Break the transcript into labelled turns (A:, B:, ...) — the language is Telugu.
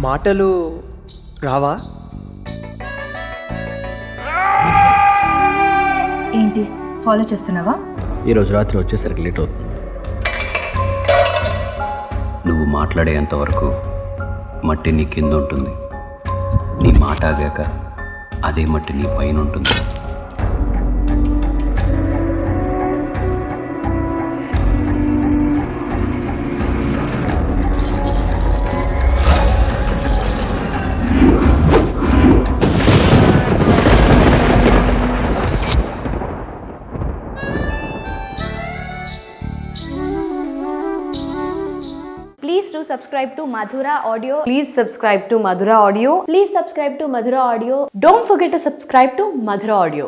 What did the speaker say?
A: మాటలు రావా?
B: ఏంటి ఫాలో చేస్తున్నావా?
C: ఈరోజు రాత్రి వచ్చేసరికి లేట్ అవుతుంది. నువ్వు మాట్లాడేంత వరకు మట్టి నీ కింద ఉంటుంది. నీ మాట ఆగాక అదే మట్టి నీ పైన ఉంటుంది.
D: Please do subscribe to Madhura Audio.
E: Please subscribe to Madhura Audio.
D: Please subscribe to Madhura Audio.
E: Don't forget to subscribe to Madhura Audio.